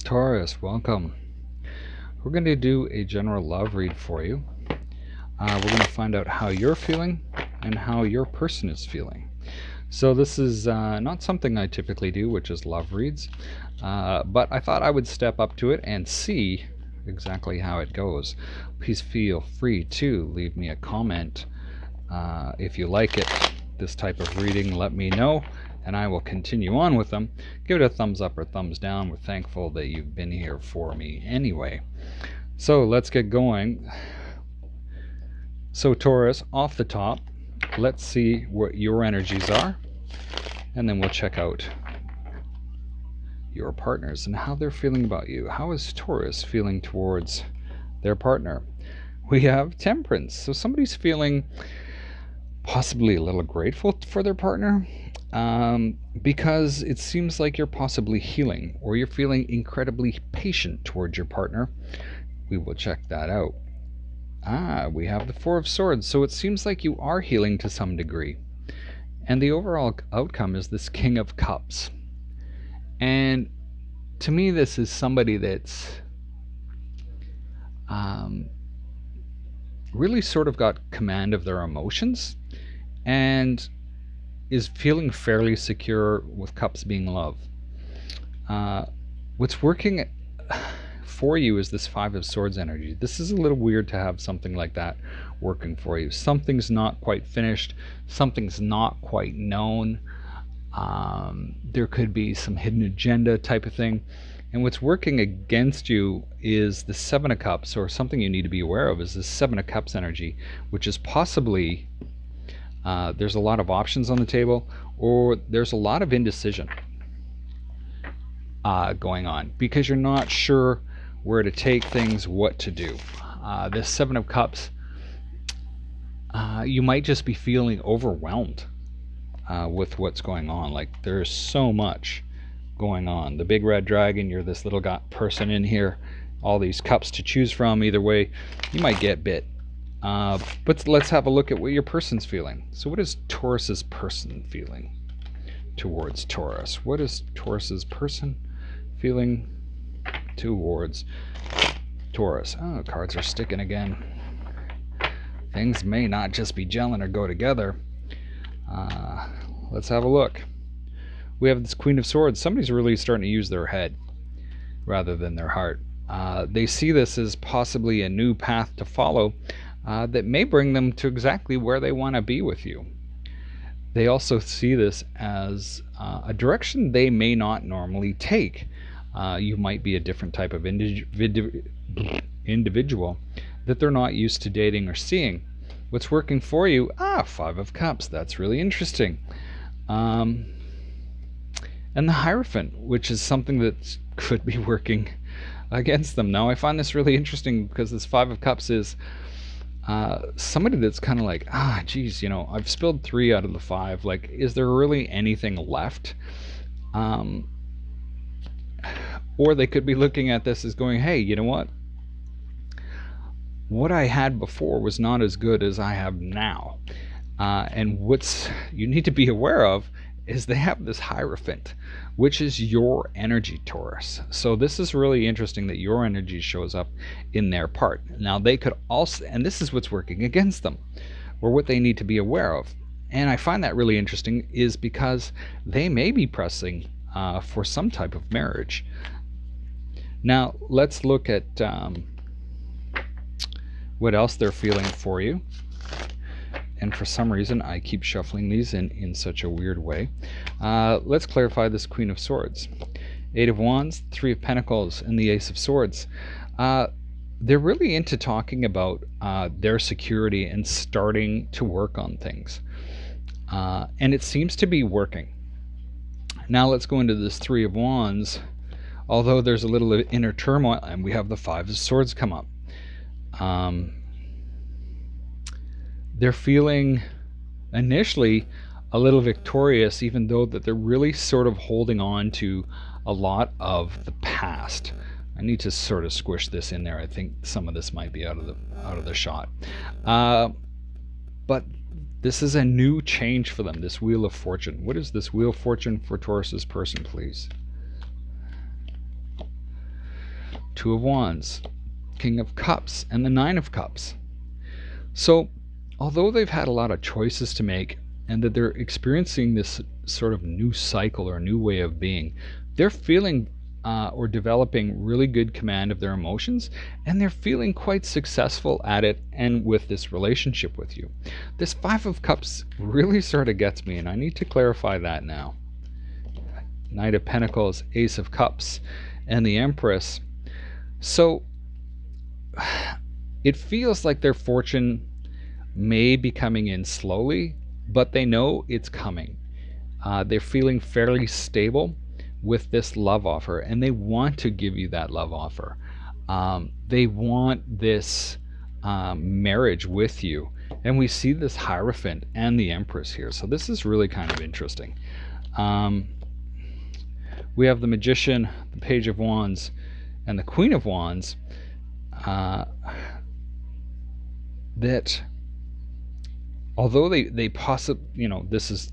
Taurus, welcome. We're going to do a general love read for you. We're going to find out how you're feeling and how your person is feeling. So this is not something I typically do, which is love reads, but I thought I would step up to it and see exactly how it goes. Please feel free to leave me a comment if you like it, this type of reading. Let me know, and I will continue on with them. Give it a thumbs up or thumbs down. We're thankful that you've been here for me anyway. So let's get going. So Taurus, off the top, let's see what your energies are, and then we'll check out your partners and how they're feeling about you. How is Taurus feeling towards their partner? We have Temperance. So somebody's feeling possibly a little grateful for their partner, because it seems like you're possibly healing, or you're feeling incredibly patient towards your partner. We will check that out. We have the Four of Swords, so it seems like you are healing to some degree. And the overall outcome is this King of Cups. And to me, this is somebody that's really sort of got command of their emotions and is feeling fairly secure with cups being love. What's working for you is this Five of Swords energy. This is a little weird to have something like that working for you. Something's not quite finished. Something's not quite known. There could be some hidden agenda type of thing. And what's working against you is the Seven of Cups, or something you need to be aware of is the Seven of Cups energy, which is possibly there's a lot of options on the table, or there's a lot of indecision going on because you're not sure where to take things, what to do. This Seven of Cups, you might just be feeling overwhelmed with what's going on. Like there's so much going on. The big red dragon, you're this little person in here, all these cups to choose from. Either way, you might get bit. But let's have a look at what your person's feeling. So what is Taurus's person feeling towards Taurus? What is Taurus's person feeling towards Taurus? Oh, cards are sticking again. Things may not just be gelling or go together. Let's have a look. We have this Queen of Swords. Somebody's really starting to use their head rather than their heart. They see this as possibly a new path to follow that may bring them to exactly where they want to be with you. They also see this as a direction they may not normally take. You might be a different type of individual that they're not used to dating or seeing. What's working for you? Five of Cups. That's really interesting. And the Hierophant, which is something that could be working against them. Now, I find this really interesting because this Five of Cups is somebody that's kind of like, geez, I've spilled 3 out of the 5. Like, is there really anything left? Or they could be looking at this as going, hey, you know what? What I had before was not as good as I have now. And what's you need to be aware of is they have this Hierophant, which is your energy, Taurus. So this is really interesting that your energy shows up in their part. Now they could also, and this is what's working against them, or what they need to be aware of. And I find that really interesting is because they may be pressing for some type of marriage. Now let's look at what else they're feeling for you. And for some reason I keep shuffling these in such a weird way. Let's clarify this Queen of Swords. 8 of Wands, 3 of Pentacles, and the Ace of Swords. They're really into talking about their security and starting to work on things. And it seems to be working. Now let's go into this 3 of Wands. Although there's a little inner turmoil, and we have the 5 of Swords come up. They're feeling initially a little victorious, even though that they're really sort of holding on to a lot of the past. I need to sort of squish this in there. I think some of this might be out of the shot. But this is a new change for them, this Wheel of Fortune. What is this Wheel of Fortune for Taurus's person, please? Two of Wands, King of Cups, and the Nine of Cups. So although they've had a lot of choices to make and that they're experiencing this sort of new cycle or new way of being, they're feeling or developing really good command of their emotions, and they're feeling quite successful at it and with this relationship with you. This Five of Cups really sort of gets me, and I need to clarify that now. Knight of Pentacles, Ace of Cups, and the Empress. So it feels like their fortune may be coming in slowly, but they know it's coming. They're feeling fairly stable with this love offer, and they want to give you that love offer. They want this marriage with you, and we see this Hierophant and the Empress here, so this is really kind of interesting. We have the Magician, the Page of Wands, and the Queen of Wands. That although they possibly, this is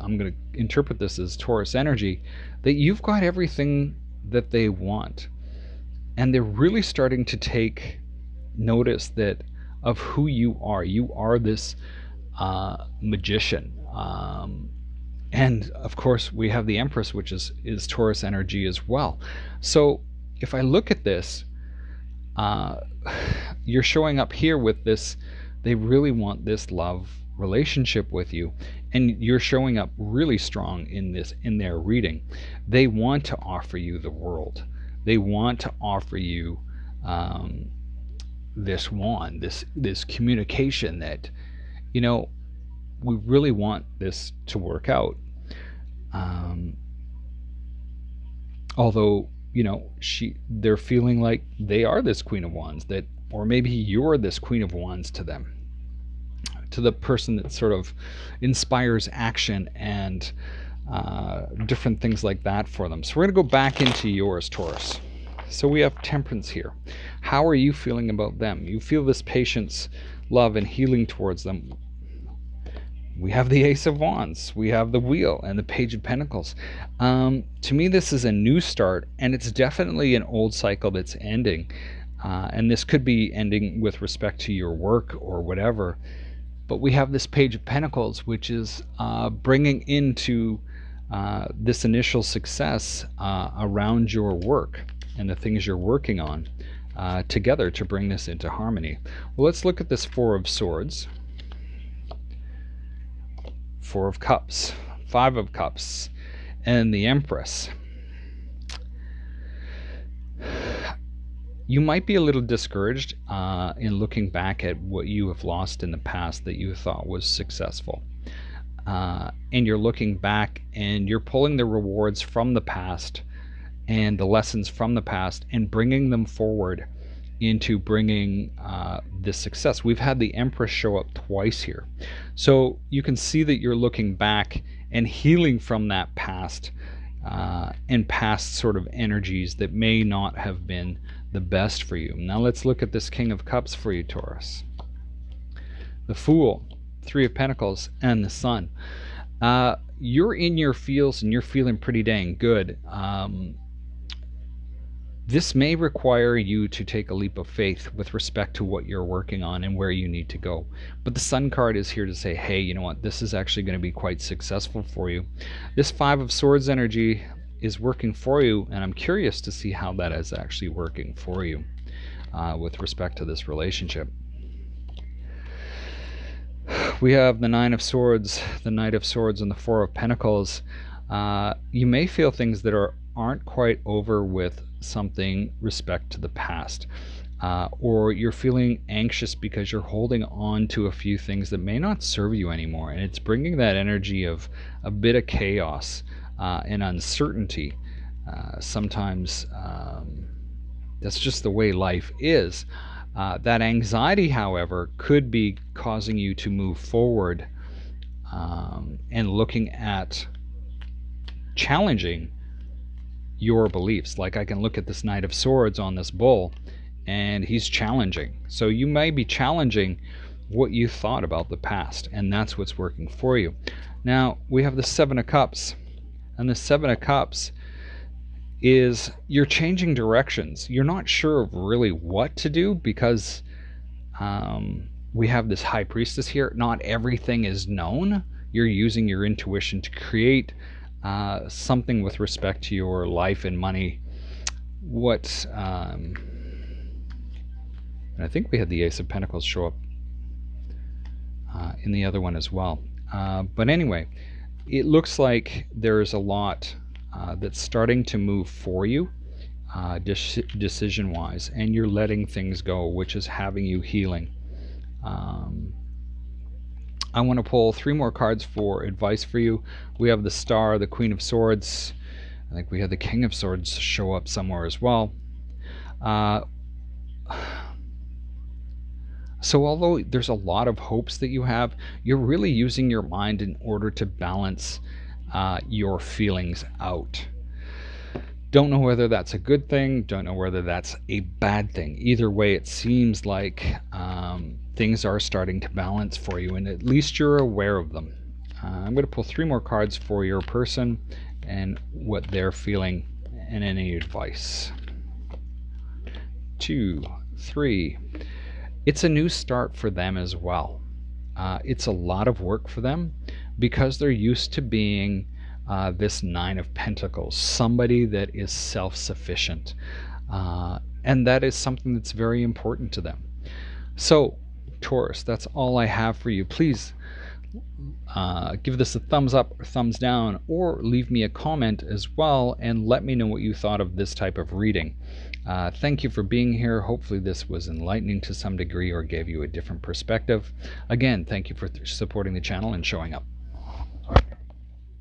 I'm going to interpret this as Taurus energy, that you've got everything that they want, and they're really starting to take notice that of who you are. You are this magician, and of course we have the Empress, which is Taurus energy as well. So if I look at this, you're showing up here with this. They really want this love relationship with you, and you're showing up really strong in their reading. They want to offer you the world. They want to offer you this wand, this communication that, we really want this to work out. Although, they're feeling like they are this Queen of Wands, or maybe you're this Queen of Wands to them, to the person that sort of inspires action and different things like that for them. So we're going to go back into yours, Taurus. So we have Temperance here. How are you feeling about them? You feel this patience, love, and healing towards them. We have the Ace of Wands, we have the Wheel, and the Page of Pentacles. To me, this is a new start, and it's definitely an old cycle that's ending. And this could be ending with respect to your work or whatever. But we have this Page of Pentacles, which is bringing into this initial success around your work and the things you're working on together to bring this into harmony. Well, let's look at this Four of Swords, Four of Cups, Five of Cups, and the Empress. You might be a little discouraged in looking back at what you have lost in the past that you thought was successful. And you're looking back and you're pulling the rewards from the past and the lessons from the past and bringing them forward into bringing this success. We've had the Empress show up twice here. So you can see that you're looking back and healing from that past and past sort of energies that may not have been the best for you. Now let's look at this King of Cups for you, Taurus. The Fool, Three of Pentacles, and the Sun. You're in your feels and you're feeling pretty dang good. This may require you to take a leap of faith with respect to what you're working on and where you need to go. But the Sun card is here to say, hey, you know what, this is actually going to be quite successful for you. This Five of Swords energy is working for you, and I'm curious to see how that is actually working for you with respect to this relationship. We have the Nine of Swords, the Knight of Swords, and the Four of Pentacles. You may feel things that aren't quite over with something respect to the past, or you're feeling anxious because you're holding on to a few things that may not serve you anymore, and it's bringing that energy of a bit of chaos and uncertainty. Sometimes that's just the way life is. That anxiety, however, could be causing you to move forward and looking at challenging your beliefs. Like, I can look at this Knight of Swords on this bull, and he's challenging. So you may be challenging what you thought about the past, and that's what's working for you. Now we have the Seven of Cups, and the Seven of Cups is you're changing directions. You're not sure of really what to do because we have this high priestess here. Not everything is known. You're using your intuition to create something with respect to your life and money. And I think we had the Ace of Pentacles show up in the other one as well. But anyway, it looks like there's a lot that's starting to move for you decision wise, and you're letting things go, which is having you healing. I want to pull 3 more cards for advice for you. We have the Star, the Queen of Swords. I think we had the King of Swords show up somewhere as well. So although there's a lot of hopes that you have, you're really using your mind in order to balance your feelings out. Don't know whether that's a good thing, don't know whether that's a bad thing. Either way, it seems like things are starting to balance for you, and at least you're aware of them. I'm going to pull 3 more cards for your person and what they're feeling and any advice. 2, 3. It's a new start for them as well. It's a lot of work for them because they're used to being this 9 of Pentacles, somebody that is self-sufficient. And that is something that's very important to them. So, Taurus, that's all I have for you. Please give this a thumbs up or thumbs down, or leave me a comment as well and let me know what you thought of this type of reading. Thank you for being here. Hopefully this was enlightening to some degree or gave you a different perspective. Again, thank you for supporting the channel and showing up.